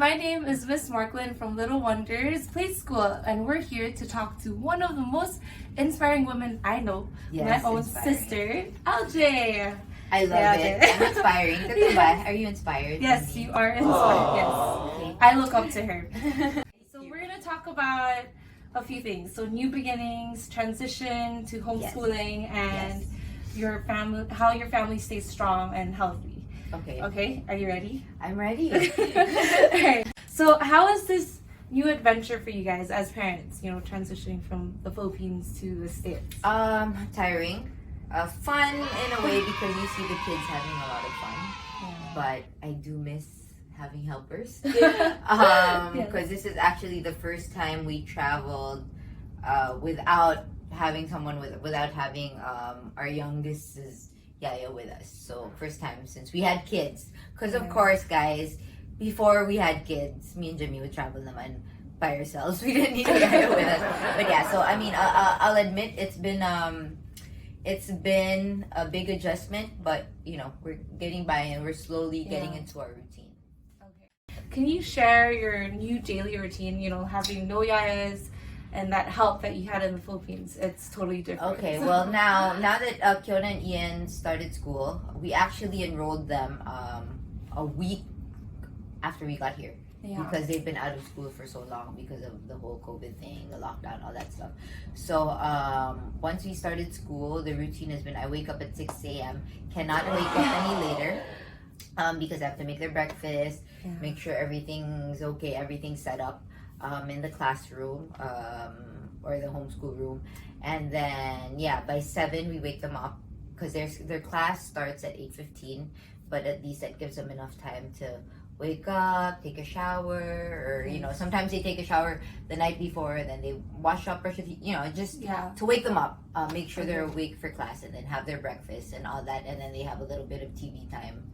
my name is Miss Marclen from Little Wonders Play School, and we're here to talk to one of the most inspiring women I know, Yes, my own inspiring. sister, LJ. I love it. I'm inspiring. Totoo ba? Are you inspired? Yes, you are inspired. Yes, Okay. I look up to her. So we're gonna talk about a few things. So new beginnings, transition to homeschooling, and your family, how your family stays strong and healthy. Okay. Okay, are you ready? I'm ready. Alright. So how is this new adventure for you guys as parents, you know, transitioning from the Philippines to the States? Tiring. Fun in a way because you see the kids having a lot of fun. But I do miss having helpers. Because this is actually the first time we traveled without having someone without having our youngest's yaya with us. So first time since we had kids. Because of course, guys, before we had kids, me and Jimmy would travel naman by ourselves. We didn't need a yaya with us. But yeah, so I mean, I'll admit it's been a big adjustment, but you know, we're getting by and we're slowly getting into our routine. Okay. Can you share your new daily routine, you know, having no yayas and that help that you had in the Philippines? It's totally different. Okay, well now that Kiona and Ian started school, we actually enrolled them a week after we got here. Yeah. Because they've been out of school for so long because of the whole COVID thing, the lockdown, all that stuff. So once we started school, the routine has been I wake up at 6 a.m. Cannot wake up any later because I have to make their breakfast, make sure everything's okay, everything's set up in the classroom or the homeschool room. And then, by 7 we wake them up because their class starts at 8:15, but at least that gives them enough time to wake up, take a shower, or you know, sometimes they take a shower the night before, and then they wash up, brush their teeth, you know, just to wake them up, make sure they're awake for class, and then have their breakfast and all that, and then they have a little bit of TV time,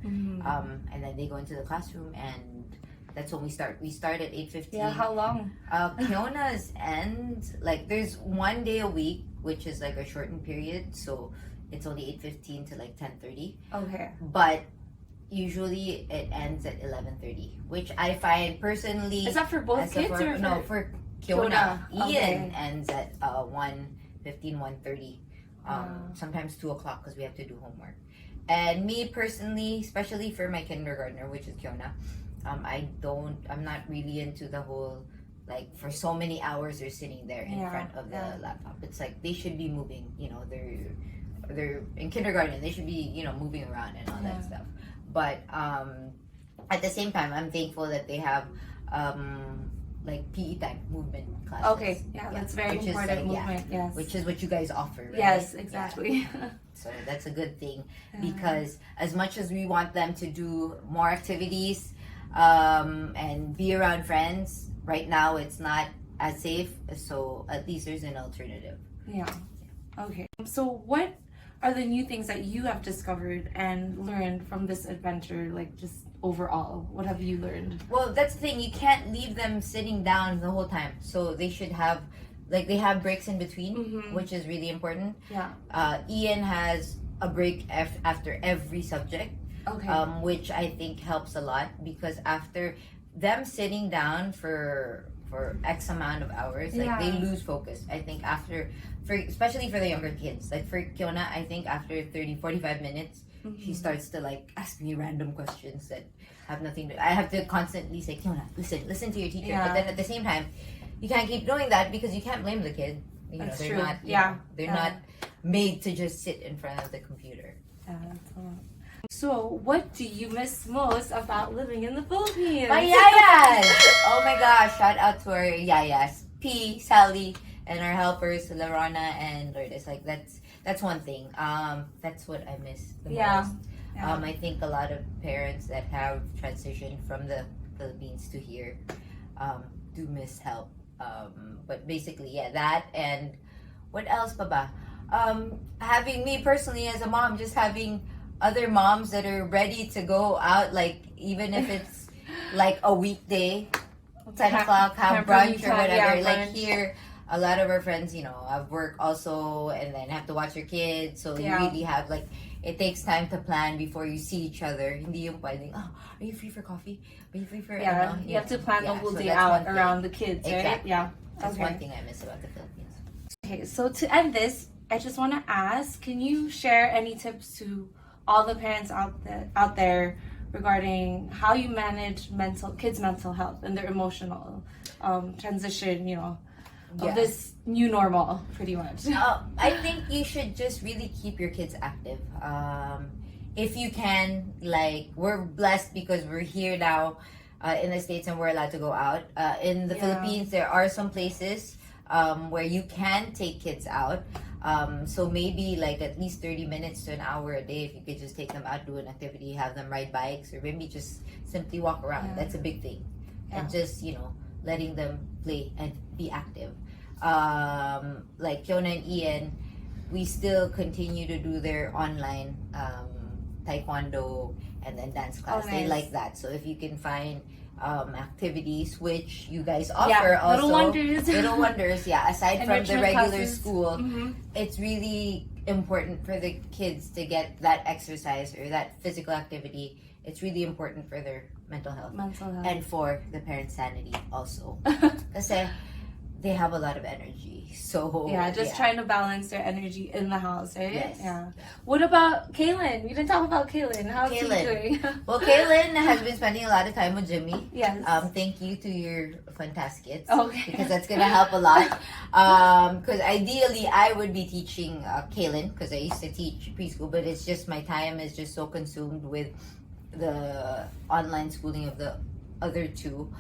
and then they go into the classroom, and that's when we start. We start at 8:15. Yeah, how long? Kiona's end, like there's one day a week, which is like a shortened period, so it's only 8:15 to like 10:30. Okay. But usually it ends at 11:30, which I find personally. Is that for both kids or no, for Kiona? Ian Okay. ends at 1:15, 1:30. Sometimes 2 o'clock because we have to do homework. And me personally, especially for my kindergartner, which is Kiona, I'm not really into the whole like for so many hours they're sitting there in front of the laptop. It's like they should be moving. You know, they're in kindergarten. They should be, you know, moving around and all that stuff. But at the same time, I'm thankful that they have like PE time, movement classes. Okay, that's very important. Movement, yes. Which is what you guys offer, right? Yes, exactly. So that's a good thing because as much as we want them to do more activities and be around friends, right now it's not as safe. So at least there's an alternative. Yeah. Okay. So what are the new things that you have discovered and learned from this adventure, like just overall? What have you learned? Well, that's the thing. You can't leave them sitting down the whole time. So they should have, like, they have breaks in between, which is really important. Yeah. Ian has a break after every subject, Okay. which I think helps a lot because after them sitting down for X amount of hours, like they lose focus. I think especially for the younger kids, like for Kiona, I think after 30-45 minutes she starts to like ask me random questions that have nothing to I have to constantly say, Kiona, listen to your teacher. But then at the same time you can't keep doing that because you can't blame the kid. You know, they're not they're not made to just sit in front of the computer. That's a lot. So, what do you miss most about living in the Philippines? My yayas! Oh my gosh, shout out to our yayas. P, Sally, and our helpers, Larona and Lourdes. Like, that's one thing. That's what I miss the most. I think a lot of parents that have transitioned from the Philippines to here do miss help. But basically, that and what else, Baba? Having me personally as a mom, just having other moms that are ready to go out, like even if it's like a weekday, 10 o'clock, have brunch or whatever. Like here, a lot of our friends, you know, have work also and then have to watch your kids. So you really have like, it takes time to plan before you see each other. Hindi yung pwedeng, oh, are you free for coffee? Are you free for, you have to plan the whole day out around the kids, right? Exactly. Yeah. That's one thing I miss about the Philippines. Okay, so to end this, I just want to ask, can you share any tips to all the parents out there regarding how you manage kids' mental health and their emotional transition, you know, of this new normal, pretty much? I think you should just really keep your kids active. If you can, like, we're blessed because we're here now in the States and we're allowed to go out. In the Philippines, there are some places where you can take kids out. So maybe like at least 30 minutes to an hour a day, if you could just take them out, do an activity, have them ride bikes, or maybe just simply walk around. That's a big thing. And just, you know, letting them play and be active. Like Kiona and Ian, we still continue to do their online taekwondo and then dance class. Nice. They like that. So if you can find activities which you guys offer also little wonders aside from the regular school, it's really important for the kids to get that exercise or that physical activity. It's really important for their mental health and for the parents' sanity also, kasi they have a lot of energy. So trying to balance their energy in the house, right? Yes. Yeah. What about Kaylin? We didn't talk about Kaylin. How's he doing? Well, Kaylin has been spending a lot of time with Jimmy. Yes. Thank you to your fantaskits. Okay. Because that's gonna help a lot. Because ideally I would be teaching Kaylin, because I used to teach preschool, but it's just my time is just so consumed with the online schooling of the other two.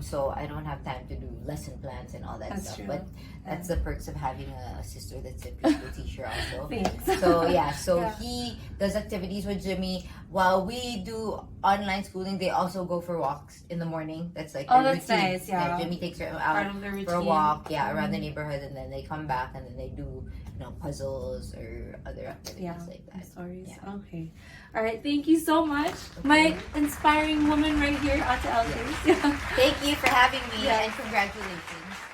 So I don't have time to do lesson plans and all that stuff. True. But that's the perks of having a sister that's a preschool teacher also. Thanks. So he does activities with Jimmy. While we do online schooling, they also go for walks in the morning. That's like their that's routine. nice, yeah. Jimmy takes her out for a walk, around the neighborhood, and then they come back and then they do, you know, puzzles or other activities like that. Stories. Yeah. Okay. All right. Thank you so much, my inspiring woman right here, Ate LJ. Thank you for having me and congratulations.